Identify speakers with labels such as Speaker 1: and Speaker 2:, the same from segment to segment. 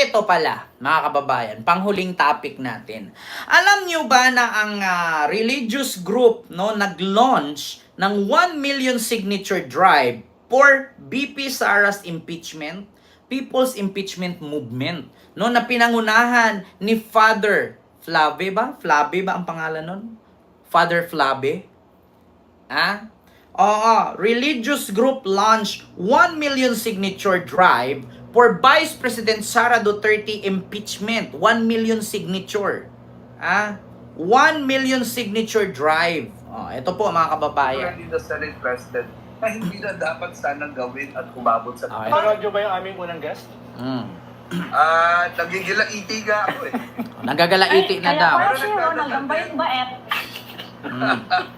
Speaker 1: Eto pala, mga kababayan, panghuling topic natin. Alam nyo ba na ang religious group nag-launch ng 1 million signature drive for BP Sara's impeachment, People's Impeachment Movement, na pinangunahan ni Father Flave ba? Flave ba ang pangalan nun? Father Flave? Religious group launched 1 million signature drive for Vice President Sara Duterte impeachment. 1 million signature. 1 million signature drive. Ito po mga kababayan.
Speaker 2: Already the Senate President na hindi na dapat sanang gawin at umabot sa...
Speaker 3: Radyo ba yung aming unang guest?
Speaker 2: Nagigila-iti nga ako eh.
Speaker 1: Nagagalaiti na daw.
Speaker 4: Kaya siya yun, nagambay yung baet.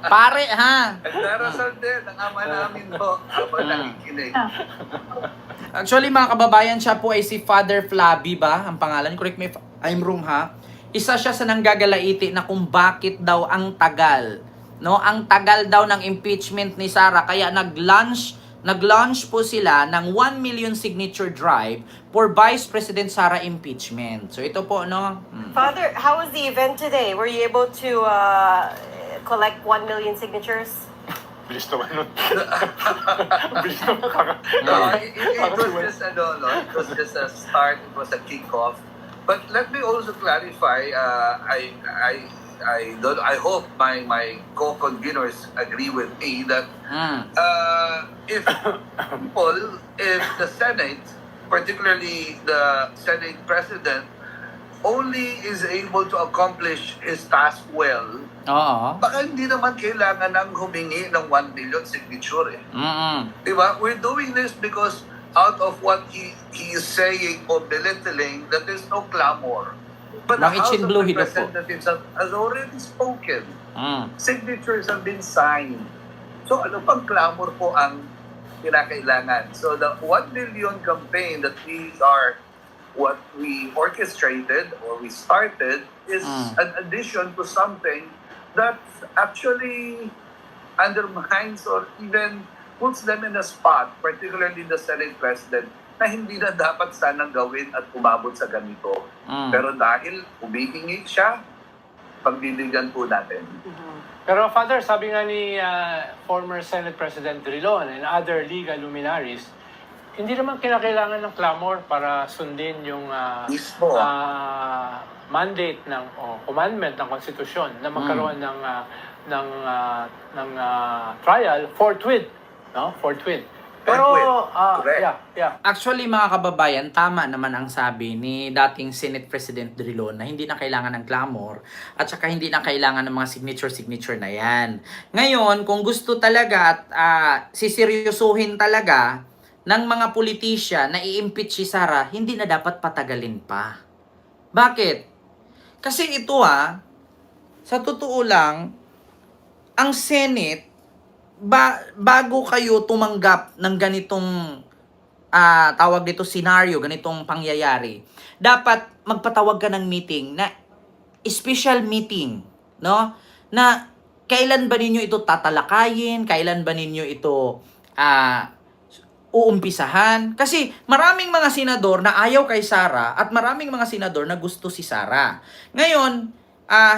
Speaker 1: Pare ha.
Speaker 2: Nagdarasal din ang ama namin po habang nakikinig.
Speaker 1: Actually mga kababayan, siya po ay si Father Flavi ba? Ang pangalan, correct me if I'm wrong ha. Isa siya sa nanggagalaiti na kung bakit daw ang tagal. Ang tagal daw ng impeachment ni Sara, kaya nag-launch po sila ng 1 million signature drive for Vice President Sara impeachment. So ito po,
Speaker 5: Father, how was the event today? Were you able to collect 1 million signatures?
Speaker 3: Bilis naman nun. Bilis naman
Speaker 2: It was just a start, it was a kickoff. But let me also clarify, I hope my co-conveners agree with me that if the Senate, particularly the Senate President, only is able to accomplish his task well, baka hindi naman kailangan ng humingi ng 1 million signature eh. Diba? We're doing this because out of what he is saying or belittling, that there's no clamor. But the House of Representatives has already spoken. Signatures have been signed. So ano pang clamor po ang kinakailangan? So the 1 million campaign that what we orchestrated or we started is an addition to something that actually undermines or even puts them in a spot, particularly the Senate President, na hindi na dapat sanang gawin at umabot sa ganito. Pero dahil umihingi siya, pagbibigyan po natin.
Speaker 3: Pero Father, sabi nga ni former Senate President Drilon and other legal luminaries, hindi naman kinakailangan ng clamor para sundin yung mandate o commandment ng konstitusyon na magkaroon ng trial forthwith, forthwith. Pero yeah.
Speaker 1: Actually mga kababayan, tama naman ang sabi ni dating Senate President Drilon na hindi na kailangan ng clamor at saka hindi na kailangan ng mga signature na yan. Ngayon, kung gusto talaga at siseryosuhin talaga ng mga politisya na i-impeach si Sara, hindi na dapat patagalin pa. Bakit? Kasi ito sa totoo lang, ang Senate, bago kayo tumanggap ng ganitong tawag dito scenario, ganitong pangyayari, dapat magpatawag ka ng meeting na special meeting, na kailan ba ninyo ito tatalakayin, kailan ba ninyo ito uumpisahan. Kasi maraming mga senador na ayaw kay Sara at maraming mga senador na gusto si Sara. Ngayon,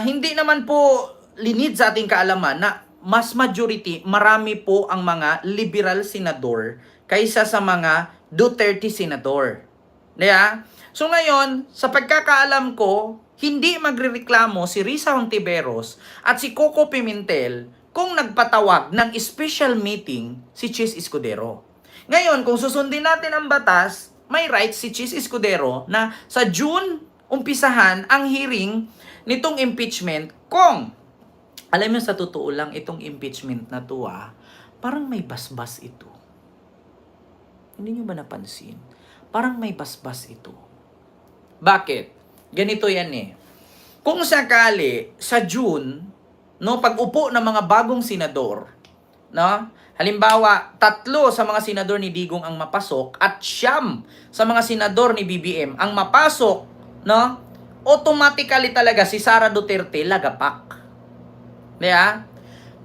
Speaker 1: hindi naman po linid sa ating kaalaman na mas majority, marami po ang mga liberal senador kaysa sa mga Duterte senador. So ngayon, sa pagkakaalam ko, hindi magrereklamo si Risa Hontiveros at si Coco Pimentel kung nagpatawag ng special meeting si Chis Escudero. Ngayon, kung susundin natin ang batas, may right si Chis Escudero na sa June umpisahan ang hearing nitong impeachment kung, alam mo sa totoo lang, itong impeachment na to parang may basbas ito. Hindi nyo ba napansin? Parang may basbas ito. Bakit? Ganito yan Kung sakali sa June, pag-upo ng mga bagong senador, halimbawa, 3 sa mga senador ni Digong ang mapasok at 9 sa mga senador ni BBM ang mapasok, automatically talaga si Sara Duterte lagapak.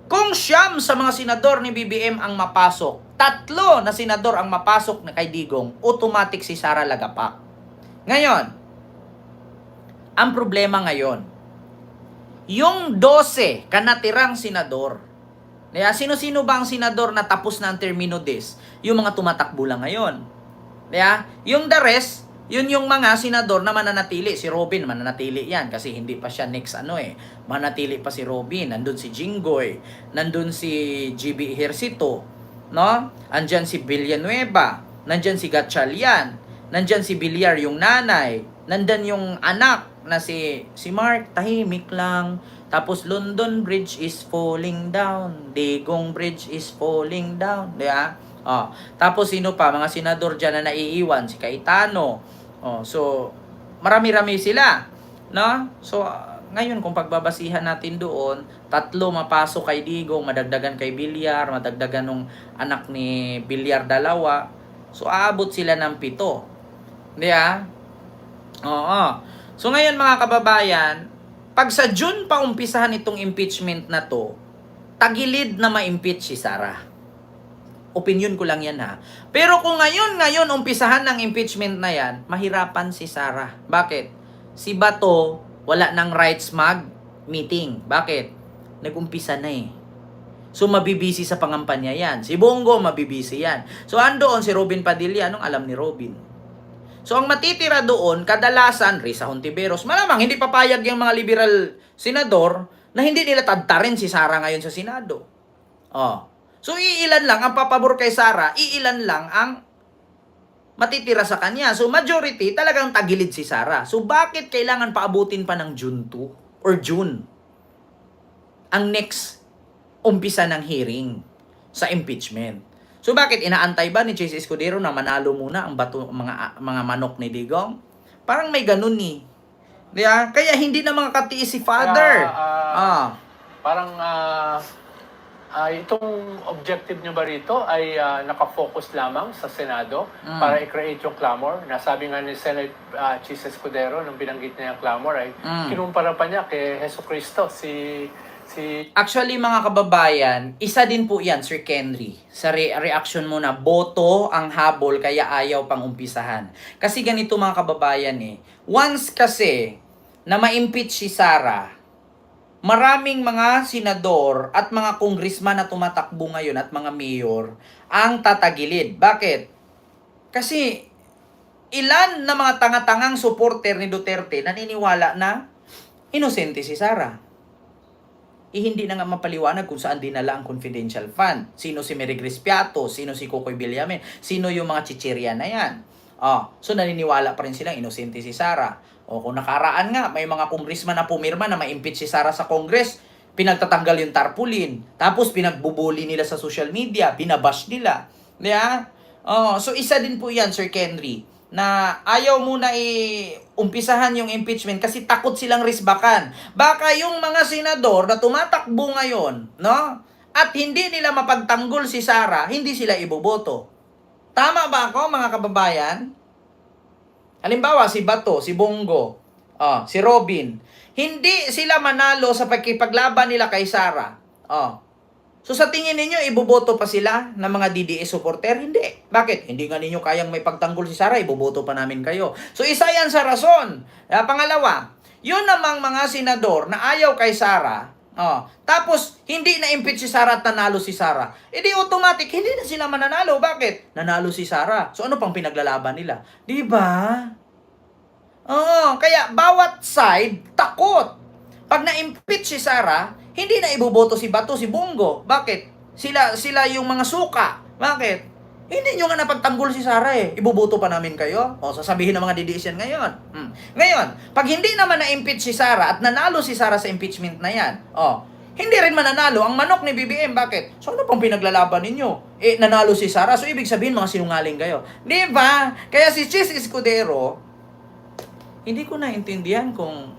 Speaker 1: Kung 9 sa mga senador ni BBM ang mapasok, 3 na senador ang mapasok na kay Digong, automatic si Sara lagapak. Ngayon, ang problema ngayon, yung 12 kanatirang senador, sino-sino ba ang senador na tapos na ang termino dis? Yung mga tumatakbo lang ngayon. Yung the rest, yun yung mga senador na mananatili. Si Robin, mananatili yan kasi hindi pa siya next manatili pa si Robin. Nandun si Jinggoy, nandun si GB Ejercito, no? Andyan si Villanueva, nandyan si Gatchalian, nandyan si Villar yung nanay, nandyan yung anak na si Mark, tahimik lang. Tapos London Bridge is falling down, Digong Bridge is falling down, tapos sino pa? Mga senador dyan na naiiwan, si Cayetano. So marami-rami sila, no? So ngayon kung pagbabasihan natin doon, 3 mapasok kay Digong, madagdagan kay Villar, madagdagan nung anak ni Villar 2. So aabot sila ng 7. Oo. So ngayon mga kababayan, pag sa June pa umpisahan itong impeachment na to, tagilid na ma-impeach si Sara. Opinion ko lang yan ha. Pero kung ngayon umpisahan ng impeachment na yan, mahirapan si Sara. Bakit? Si Bato, wala ng rights mag-meeting. Bakit? Nag-umpisa na eh. So mabibisi sa pangampanya yan. Si Bongo, mabibisi yan. So andoon si Robin Padilla, anong alam ni Robin? So ang matitira doon, kadalasan, Risa Hontiveros, malamang hindi papayag yung mga liberal senador na hindi nila tadtarin si Sara ngayon sa Senado. So iilan lang ang papabor kay Sara, iilan lang ang matitira sa kanya. So majority talagang tagilid si Sara. So bakit kailangan paabutin pa ng June 2 or June ang next umpisa ng hearing sa impeachment? So bakit inaantay ba ni Chase Escudero na manalo muna ang mga manok ni Digong? Parang may ganun ni. Kaya hindi na makakatiis si Father.
Speaker 3: Itong objective nyo ba rito ay nakafocus lamang sa Senado para i-create yung clamor? Nasabi nga ni Senate Chis Escudero nung binanggit niya yung clamor ay kinumpara pa niya kay Jesucristo,
Speaker 1: Actually, mga kababayan, isa din po yan, Sir Kenry, sa reaction mo na boto ang habol kaya ayaw pang umpisahan. Kasi ganito mga kababayan once kasi na ma-impeach si Sara, maraming mga senador at mga congressman na tumatakbo ngayon at mga mayor ang tatagilid. Bakit? Kasi ilan na mga tanga-tangang supporter ni Duterte naniniwala na inosente si Sara. Hindi na nga mapaliwanag kung saan dinala ang confidential fund. Sino si Mary Grace Piato, sino si Cocoy Villamin, sino yung mga chichirya na yan. So naniniwala pa rin silang inosente si Sara. Kung nakaraan nga, may mga congressman na pumirma na ma-impeach si Sara sa Congress, pinagtatanggal yung tarpaulin. Tapos pinagbubuli nila sa social media, binabash nila. So isa din po yan, Sir Kenry, na ayaw muna umpisahan yung impeachment kasi takot silang risbakan. Baka yung mga senador na tumatakbo ngayon, no? At hindi nila mapagtanggol si Sara, hindi sila iboboto. Tama ba ako, mga kababayan? Halimbawa, si Bato, si Bongo, si Robin, hindi sila manalo sa pagkipaglaban nila kay Sara. So sa tingin ninyo, iboboto pa sila ng mga DDS supporter? Hindi. Bakit? Hindi nga ninyo kayang may pagtanggol si Sara, iboboto pa namin kayo. So isa yan sa rason. Pangalawa, yun namang mga senador na ayaw kay Sara, tapos hindi na-impeach si Sara at nanalo si Sara, edi automatic, hindi na sila mananalo. Bakit? Nanalo si Sara. So ano pang pinaglalaban nila? Diba? Kaya bawat side, takot. Pag na-impeach si Sara, hindi na iboboto si Bato, si Bongo. Bakit? Sila yung mga suka. Bakit? Hindi nyo nga napagtanggol si Sara Iboboto pa namin kayo. Sasabihin ng mga DDS yan ngayon. Ngayon, pag hindi naman na-impeach si Sara at nanalo si Sara sa impeachment na yan, hindi rin mananalo ang manok ni BBM. Bakit? So ano pang pinaglalaban ninyo? Nanalo si Sara. So ibig sabihin mga sinungaling kayo. Di ba? Kaya si Chis Escudero, hindi ko naintindihan kung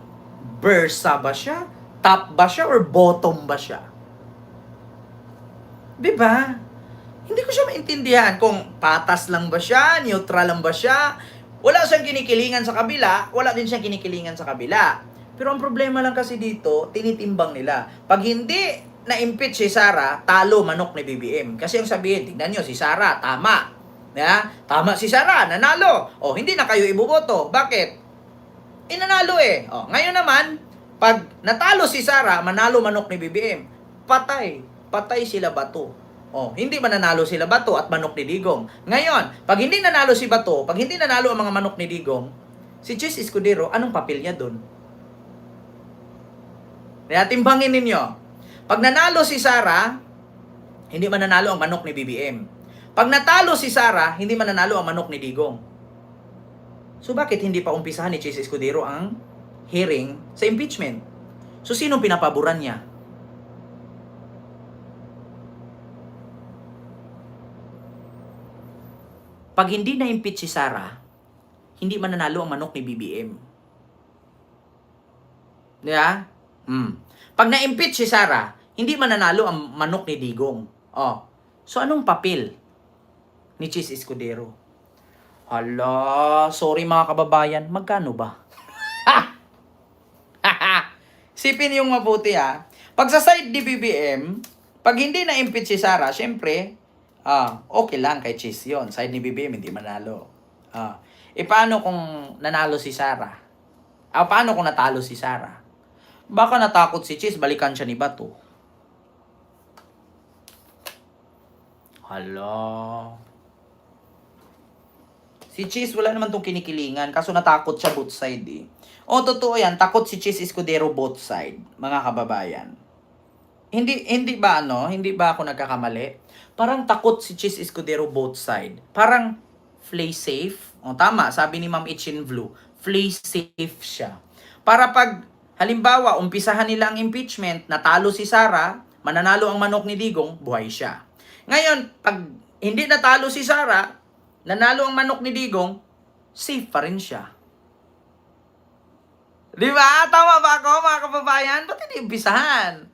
Speaker 1: versa ba siya, top ba siya, or bottom ba siya. Diba? Hindi ko siya maintindihan kung patas lang ba siya, neutral lang ba siya. Wala siyang kinikilingan sa kabila, wala din siyang kinikilingan sa kabila. Pero ang problema lang kasi dito, tinitimbang nila. Pag hindi na-impeach si Sara, talo manok ni BBM. Kasi yung sabihin, tingnan nyo, si Sara, tama. Tama si Sara, nanalo. O, hindi na kayo iboboto. Bakit? Inanalo eh. O, ngayon naman, pag natalo si Sara, manalo manok ni BBM. Patay. Patay sila Bato. O, hindi mananalo sila Bato at manok ni Digong. Ngayon, pag hindi nanalo si Bato, pag hindi nanalo ang mga manok ni Digong, si Chis Escudero, anong papel niya dun? Kaya timbangin ninyo. Pag nanalo si Sara, hindi mananalo ang manok ni BBM. Pag natalo si Sara, hindi mananalo ang manok ni Digong. So bakit hindi pa umpisahan ni Chis Escudero ang hearing sa impeachment? So sinong pinapaboran niya? Pag hindi na-impeach si Sara, hindi mananalo ang manok ni BBM. Diba? Pag na-impeach si Sara, hindi mananalo ang manok ni Digong. Oh. So anong papel ni Chis Escudero? Hala, sorry mga kababayan, magkano ba? Sipin yung mabuti Pag sa side ni BBM, pag hindi na-impeach si Sara, syempre, okay lang kay Chis yon. Side ni BBM, hindi manalo. Paano kung nanalo si Sara? Paano kung natalo si Sara? Baka natakot si Chis, balikan siya ni Bato. Hala. Si Chis, wala naman tong kinikilingan, kaso natakot siya both side eh. Totoo yan, takot si Chis Escudero both side, mga kababayan. Hindi ba ako nagkakamali? Parang takot si Chis Escudero both side. Parang play safe. Tama, sabi ni Ma'am Itchin Blue, play safe siya. Para pag, halimbawa, umpisahan nila ang impeachment, natalo si Sara, mananalo ang manok ni Digong, buhay siya. Ngayon, pag hindi natalo si Sara, nanalo ang manok ni Digong, safe pa rin siya. Di ba? Tama ba ako, mga kababayan? Ba't hindi umpisahan?